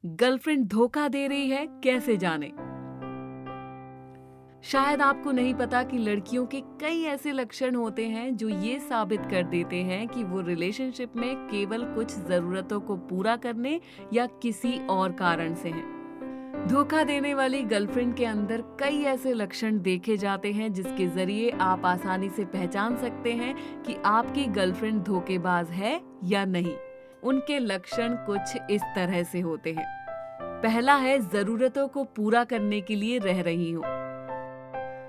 Girlfriend धोखा दे रही है, कैसे जाने। शायद आपको नहीं पता कि लड़कियों के कई ऐसे लक्षण होते हैं जो ये साबित कर देते हैं कि वो रिलेशनशिप में केवल कुछ जरूरतों को पूरा करने या किसी और कारण से हैं। धोखा देने वाली गर्लफ्रेंड के अंदर कई ऐसे लक्षण देखे जाते हैं जिसके जरिए आप आसानी से पहचान सकते हैं कि आपकी गर्लफ्रेंड धोखेबाज है या नहीं। उनके लक्षण कुछ इस तरह से होते हैं। पहला है, जरूरतों को पूरा करने के लिए रह रही हो।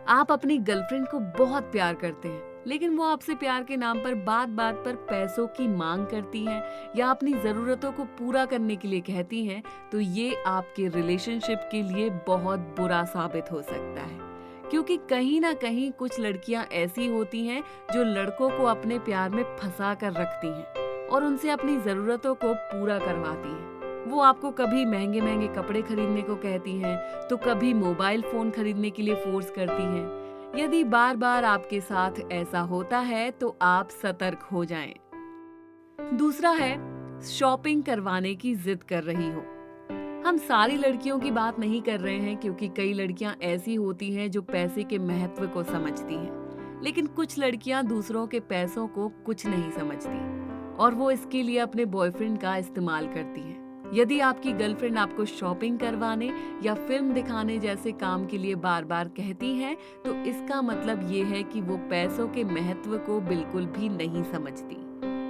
आप अपनी गर्लफ्रेंड को बहुत प्यार करते हैं, लेकिन वो आपसे प्यार के नाम पर बात बात पर पैसों की मांग करती हैं या अपनी जरूरतों को पूरा करने के लिए कहती हैं, तो ये आपके रिलेशनशिप के लिए बहुत बुरा साबित हो सकता है। क्योंकि कहीं ना कहीं कुछ लड़कियां ऐसी होती हैं जो लड़कों को अपने प्यार में फंसा कर रखती हैं और उनसे अपनी जरूरतों को पूरा करवाती हैं। वो आपको कभी महंगे महंगे कपड़े खरीदने को कहती हैं, तो कभी मोबाइल फोन खरीदने के लिए फोर्स करती हैं। यदि बार बार आपके साथ ऐसा होता है तो आप सतर्क हो जाएं। दूसरा है, शॉपिंग करवाने की जिद कर रही हो। हम सारी लड़कियों की बात नहीं कर रहे हैं, क्योंकि कई लड़कियां ऐसी होती हैं जो पैसे के महत्व को समझती हैं, लेकिन कुछ लड़कियां दूसरों के पैसों को कुछ नहीं समझती और वो इसके लिए अपने बॉयफ्रेंड का इस्तेमाल करती हैं। यदि आपकी गर्लफ्रेंड आपको शॉपिंग करवाने या फिल्म दिखाने जैसे काम के लिए बार बार कहती है, तो इसका मतलब ये है कि वो पैसों के महत्व को बिल्कुल भी नहीं समझती।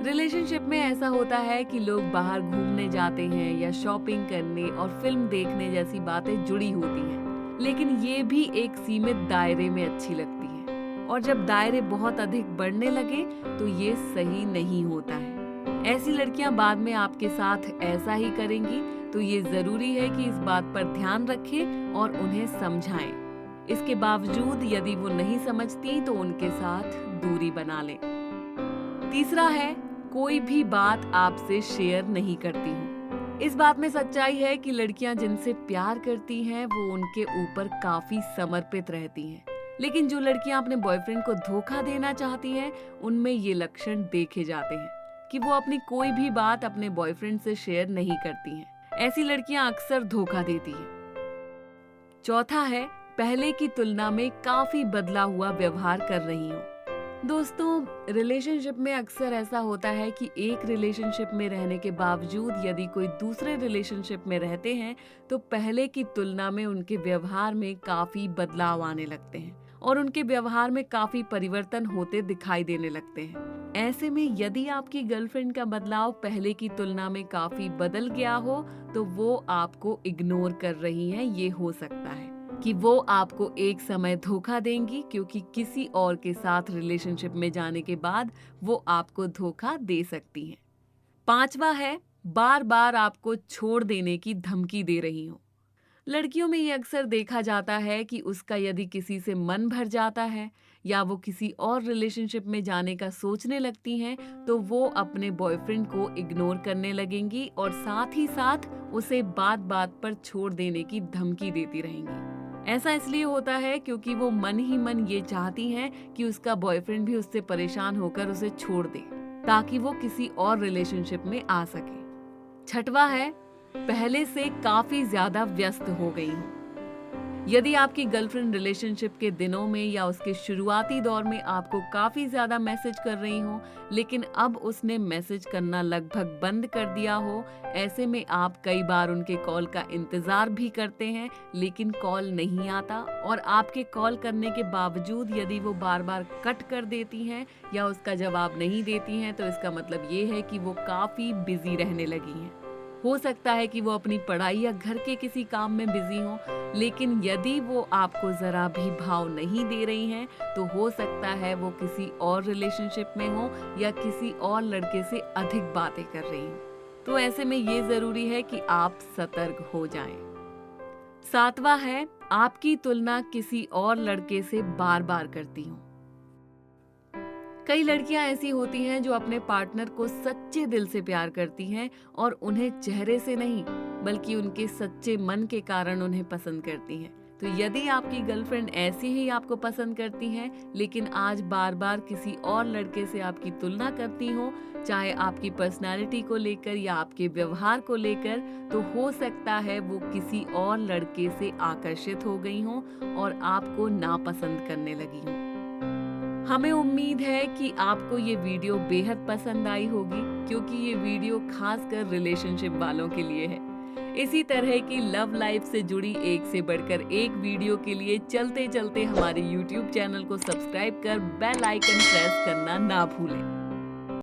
रिलेशनशिप में ऐसा होता है कि लोग बाहर घूमने जाते हैं या शॉपिंग करने और फिल्म देखने जैसी बातें जुड़ी होती हैं, लेकिन ये भी एक सीमित दायरे में अच्छी लगती है, और जब दायरे बहुत अधिक बढ़ने लगे तो ये सही नहीं होता है। ऐसी लड़कियां बाद में आपके साथ ऐसा ही करेंगी, तो ये जरूरी है कि इस बात पर ध्यान रखें और उन्हें समझाएं। इसके बावजूद यदि वो नहीं समझती तो उनके साथ दूरी बना लें। तीसरा है, कोई भी बात आपसे शेयर नहीं करती हूँ। इस बात में सच्चाई है कि लड़कियां जिनसे प्यार करती हैं वो उनके ऊपर काफी समर्पित रहती हैं, लेकिन जो लड़कियां अपने बॉयफ्रेंड को धोखा देना चाहती हैं, उनमें ये लक्षण देखे जाते हैं कि वो अपनी कोई भी बात अपने बॉयफ्रेंड से शेयर नहीं करती हैं। ऐसी लड़कियां अक्सर धोखा देती हैं। चौथा है, पहले की तुलना में काफी बदला हुआ व्यवहार कर रही हूँ। दोस्तों, रिलेशनशिप में अक्सर ऐसा होता है कि एक रिलेशनशिप में रहने के बावजूद यदि कोई दूसरे रिलेशनशिप में रहते हैं तो पहले की तुलना में उनके व्यवहार में काफी बदलाव आने लगते हैं और उनके व्यवहार में काफी परिवर्तन होते दिखाई देने लगते हैं। ऐसे में यदि आपकी गर्लफ्रेंड का बदलाव पहले की तुलना में काफी बदल गया हो तो वो आपको इग्नोर कर रही हैं। ये हो सकता है कि वो आपको एक समय धोखा देंगी, क्योंकि किसी और के साथ रिलेशनशिप में जाने के बाद वो आपको धोखा दे सकती हैं। पांचवा है, बार बार आपको छोड़ देने की धमकी दे रही हो। लड़कियों में ये अक्सर देखा जाता है कि उसका यदि किसी से मन भर जाता है या वो किसी और रिलेशनशिप में जाने का सोचने लगती हैं, तो वो अपने बॉयफ्रेंड को इग्नोर करने लगेंगी और साथ ही साथ उसे बात बात पर छोड़ देने की धमकी देती रहेंगी। ऐसा इसलिए होता है क्योंकि वो मन ही मन ये चाहती हैं कि उसका बॉयफ्रेंड भी उससे परेशान होकर उसे छोड़ दे, ताकि वो किसी और रिलेशनशिप में आ सके। छठवा है, पहले से काफी ज्यादा व्यस्त हो गई हूँ। यदि आपकी गर्लफ्रेंड रिलेशनशिप के दिनों में या उसके शुरुआती दौर में आपको काफी ज्यादा मैसेज कर रही हो, लेकिन अब उसने मैसेज करना लगभग बंद कर दिया हो, ऐसे में आप कई बार उनके कॉल का इंतजार भी करते हैं लेकिन कॉल नहीं आता, और आपके कॉल करने के बावजूद यदि वो बार बार कट कर देती हैं या उसका जवाब नहीं देती हैं, तो इसका मतलब ये है कि वो काफी बिजी रहने लगी हैं। हो सकता है कि वो अपनी पढ़ाई या घर के किसी काम में बिजी हो, लेकिन यदि वो आपको जरा भी भाव नहीं दे रही हैं तो हो सकता है वो किसी और रिलेशनशिप में हो या किसी और लड़के से अधिक बातें कर रही हो। तो ऐसे में ये जरूरी है कि आप सतर्क हो जाएं। सातवां है, आपकी तुलना किसी और लड़के से बार बार करती हूँ। कई लड़कियां ऐसी होती हैं जो अपने पार्टनर को सच्चे दिल से प्यार करती हैं और उन्हें चेहरे से नहीं बल्कि उनके सच्चे मन के कारण उन्हें पसंद करती हैं। तो यदि आपकी गर्लफ्रेंड ऐसे ही आपको पसंद करती हैं, लेकिन आज बार-बार किसी और लड़के से आपकी तुलना करती हो, चाहे आपकी पर्सनैलिटी को लेकर या आपके व्यवहार को लेकर, तो हो सकता है वो किसी और लड़के से आकर्षित हो गई हों और आपको नापसंद करने लगी हों। हमें उम्मीद है कि आपको ये वीडियो बेहद पसंद आई होगी, क्योंकि ये वीडियो खासकर रिलेशनशिप वालों के लिए है। इसी तरह की लव लाइफ से जुड़ी एक से बढ़कर एक वीडियो के लिए चलते चलते हमारे YouTube चैनल को सब्सक्राइब कर बेल आइकन प्रेस करना ना भूलें।